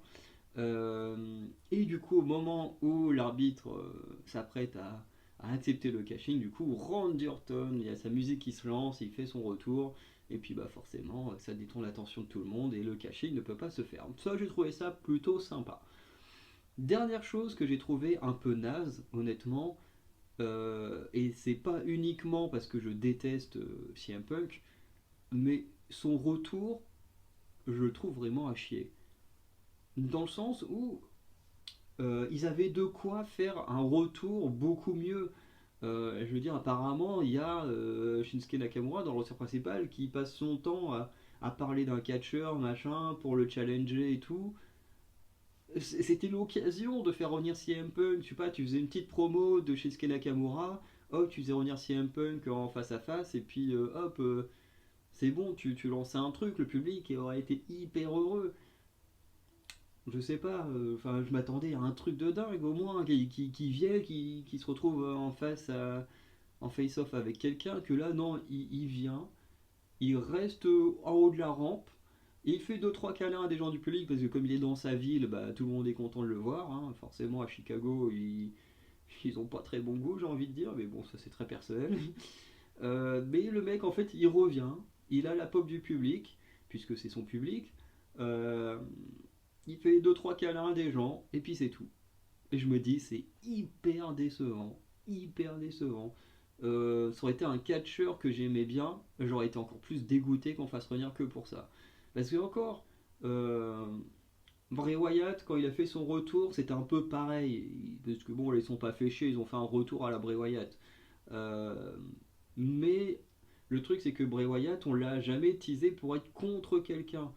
Et du coup, au moment où l'arbitre s'apprête à accepter le caching, du coup, Randy Orton, il y a sa musique qui se lance, il fait son retour, et puis bah forcément, ça détourne l'attention de tout le monde, et le caching ne peut pas se faire. Ça, j'ai trouvé ça plutôt sympa. Dernière chose que j'ai trouvé un peu naze, honnêtement, Et c'est pas uniquement parce que je déteste CM Punk, mais son retour, je le trouve vraiment à chier. Dans le sens où ils avaient de quoi faire un retour beaucoup mieux. Je veux dire, apparemment, il y a Shinsuke Nakamura dans le roster principal qui passe son temps à parler d'un catcheur, machin, pour le challenger et tout. C'était l'occasion de faire revenir CM Punk. Je sais pas, tu faisais une petite promo de Shinsuke Nakamura, hop, tu faisais revenir CM Punk en face à face, et puis hop, c'est bon, tu lançais un truc, le public aurait été hyper heureux. Je sais pas, enfin, je m'attendais à un truc de dingue au moins, qui vient, qui se retrouve en en face-off avec quelqu'un, que là, non, il vient, il reste en haut de la rampe, et il fait deux trois câlins à des gens du public, parce que comme il est dans sa ville, bah, tout le monde est content de le voir, hein. Forcément, à Chicago, ils ont pas très bon goût, j'ai envie de dire, mais bon, ça c'est très personnel. Mais le mec, en fait, il revient, il a la pop du public, puisque c'est son public. Euh, il fait deux trois câlins à des gens, et puis c'est tout. Et je me dis, c'est hyper décevant. Hyper décevant. Ça aurait été un catcheur que j'aimais bien, j'aurais été encore plus dégoûté qu'on fasse revenir que pour ça. Parce que encore, euh, Bray Wyatt, quand il a fait son retour, c'était un peu pareil. Parce que bon, ils sont pas fait chier, ils ont fait un retour à la Bray Wyatt. Euh, mais le truc, c'est que Bray Wyatt, on l'a jamais teasé pour être contre quelqu'un.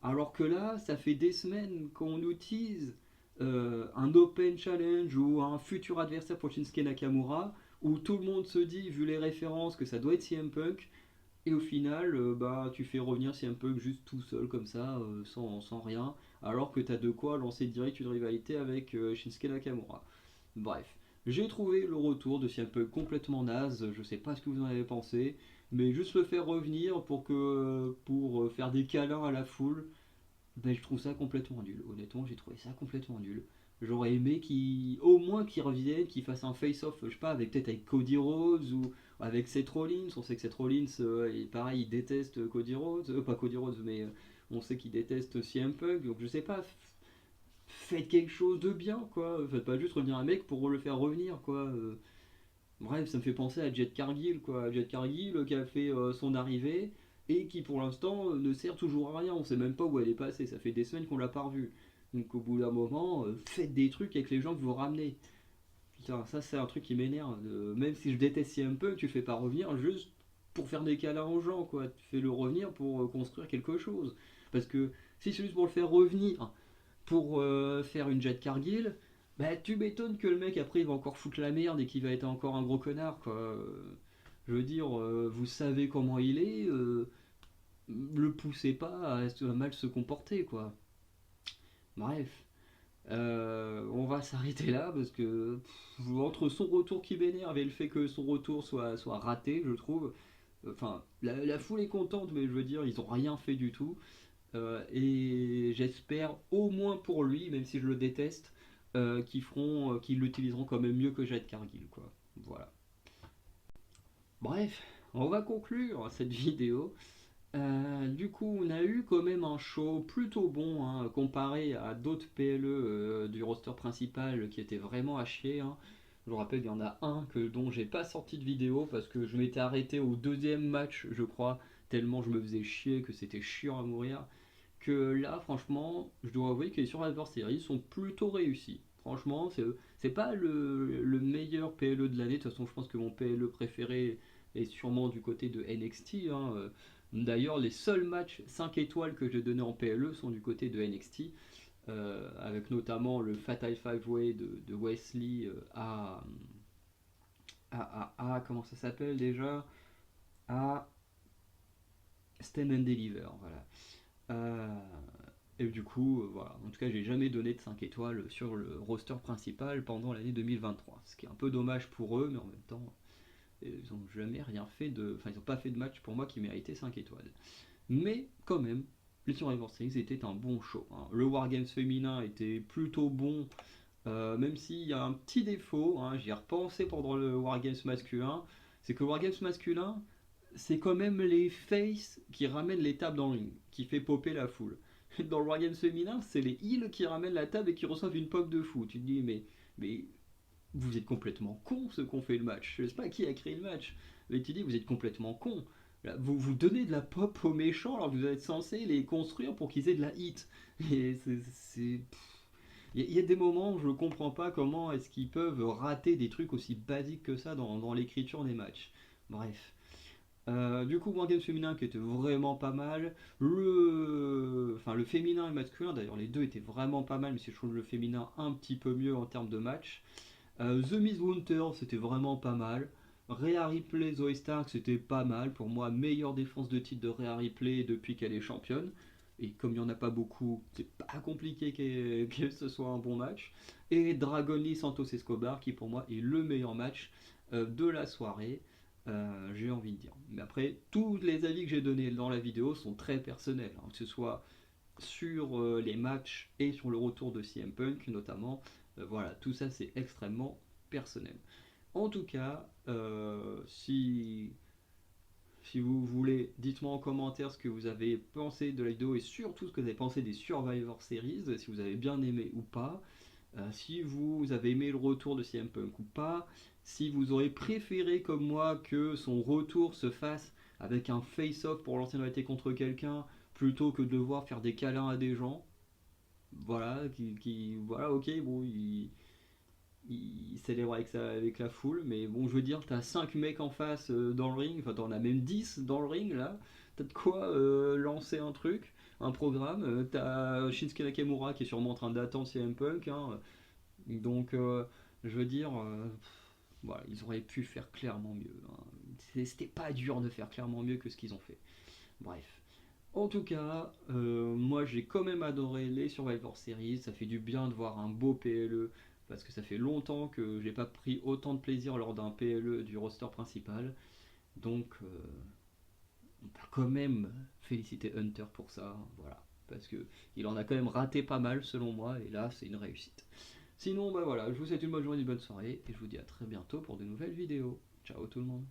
Alors que là, ça fait des semaines qu'on nous tease un Open Challenge ou un futur adversaire pour Shinsuke Nakamura, où tout le monde se dit, vu les références, que ça doit être CM Punk, et au final, bah, tu fais revenir CM Punk juste tout seul, comme ça, sans rien, alors que tu as de quoi lancer direct une rivalité avec Shinsuke Nakamura. Bref, j'ai trouvé le retour de CM Punk complètement naze, je sais pas ce que vous en avez pensé, mais juste le faire revenir pour faire des câlins à la foule, ben, je trouve ça complètement nul. Honnêtement, j'ai trouvé ça complètement nul. J'aurais aimé au moins qu'il revienne, qu'il fasse un face-off, je sais pas, avec peut-être avec Cody Rhodes ou avec Seth Rollins. On sait que Seth Rollins, pareil, il déteste Cody Rhodes, pas Cody Rhodes, mais on sait qu'il déteste CM Punk. Donc je sais pas, faites quelque chose de bien, quoi. Faites pas juste revenir un mec pour le faire revenir, quoi. Bref, ça me fait penser à Jet Cargill, quoi. Jet Cargill qui a fait son arrivée et qui pour l'instant ne sert toujours à rien. On sait même pas où elle est passée. Ça fait des semaines qu'on l'a pas revue. Donc au bout d'un moment, faites des trucs avec les gens que vous ramenez. Putain, ça c'est un truc qui m'énerve. Même si je déteste si un peu, tu fais pas revenir juste pour faire des câlins aux gens, quoi. Tu fais le revenir pour construire quelque chose. Parce que si c'est juste pour le faire revenir, pour faire une Jet Cargill, bah tu m'étonnes que le mec après il va encore foutre la merde et qu'il va être encore un gros connard, quoi. Je veux dire, vous savez comment il est, le poussez pas à mal se comporter, quoi. Bref, on va s'arrêter là parce que entre son retour qui m'énerve et le fait que son retour soit raté, je trouve. Enfin, la foule est contente, mais je veux dire, ils ont rien fait du tout. Et j'espère au moins pour lui, même si je le déteste, qu'ils l'utiliseront quand même mieux que Jade Cargill, quoi. Voilà. Bref, on va conclure cette vidéo. Du coup, on a eu quand même un show plutôt bon, hein, comparé à d'autres PLE du roster principal qui étaient vraiment à chier, hein. Je vous rappelle, il y en a un dont j'ai pas sorti de vidéo parce que je m'étais arrêté au deuxième match, je crois, tellement je me faisais chier que c'était chiant à mourir. Que là, franchement, je dois avouer que les Survivor Series sont plutôt réussis. Franchement, c'est pas le meilleur PLE de l'année. De toute façon, je pense que mon PLE préféré est sûrement du côté de NXT, hein. D'ailleurs, les seuls matchs 5 étoiles que j'ai donné en PLE sont du côté de NXT, avec notamment le Fatal 5 Way de Wesley comment ça s'appelle déjà, à Stand and Deliver. Voilà. Euh, et du coup, voilà. En tout cas, j'ai jamais donné de 5 étoiles sur le roster principal pendant l'année 2023. Ce qui est un peu dommage pour eux, mais en même temps, ils ont jamais rien fait de. Enfin, ils n'ont pas fait de match pour moi qui méritait 5 étoiles. Mais quand même, les Survivor Series était un bon show, hein. Le Wargames féminin était plutôt bon, même s'il y a un petit défaut, hein, j'y ai repensé pendant le Wargames masculin, c'est que le Wargames masculin, c'est quand même les faces qui ramènent les tables dans le ring, qui fait popper la foule. Dans le Wargames féminin, c'est les heels qui ramènent la table et qui reçoivent une pop de fou. Tu te dis, mais vous êtes complètement con ceux qui ont fait le match. Je sais pas qui a créé le match, mais tu dis vous êtes complètement con. Là, vous donnez de la pop aux méchants alors que vous êtes censé les construire pour qu'ils aient de la hit. Et il y a des moments où je comprends pas comment est-ce qu'ils peuvent rater des trucs aussi basiques que ça dans l'écriture des matchs. Bref. Du coup, One Games féminin qui était vraiment pas mal. Enfin, le féminin et le masculin, d'ailleurs, les deux étaient vraiment pas mal, mais je trouve le féminin un petit peu mieux en termes de match. The Miss Winter, c'était vraiment pas mal. Rhea Ripley, Zoe Stark, c'était pas mal. Pour moi, meilleure défense de titre de Rhea Ripley depuis qu'elle est championne. Et comme il n'y en a pas beaucoup, c'est pas compliqué que ce soit un bon match. Et Dragon Lee Santos Escobar, qui pour moi est le meilleur match de la soirée. J'ai envie de dire. Mais après, tous les avis que j'ai donnés dans la vidéo sont très personnels, hein, que ce soit sur les matchs et sur le retour de CM Punk notamment. Voilà, tout ça c'est extrêmement personnel. En tout cas, si vous voulez, dites-moi en commentaire ce que vous avez pensé de la vidéo et surtout ce que vous avez pensé des Survivor Series, si vous avez bien aimé ou pas. Si vous avez aimé le retour de CM Punk ou pas, si vous aurez préféré comme moi que son retour se fasse avec un face-off pour l'ancienne rivalité contre quelqu'un plutôt que de devoir faire des câlins à des gens. Voilà, voilà, ok, bon, il célèbre avec la foule, mais bon, je veux dire, t'as 5 mecs en face dans le ring, enfin, t'en as même 10 dans le ring là, t'as de quoi lancer un truc, un programme, t'as Shinsuke Nakamura qui est sûrement en train d'attendre CM Punk, hein, donc je veux dire, voilà, ils auraient pu faire clairement mieux, hein. C'était pas dur de faire clairement mieux que ce qu'ils ont fait. Bref. En tout cas, moi j'ai quand même adoré les Survivor Series. Ça fait du bien de voir un beau PLE parce que ça fait longtemps que j'ai pas pris autant de plaisir lors d'un PLE du roster principal. Donc, on peut quand même féliciter Hunter pour ça. Voilà. Parce que il en a quand même raté pas mal selon moi. Et là, c'est une réussite. Sinon, bah voilà, je vous souhaite une bonne journée, une bonne soirée. Et je vous dis à très bientôt pour de nouvelles vidéos. Ciao tout le monde.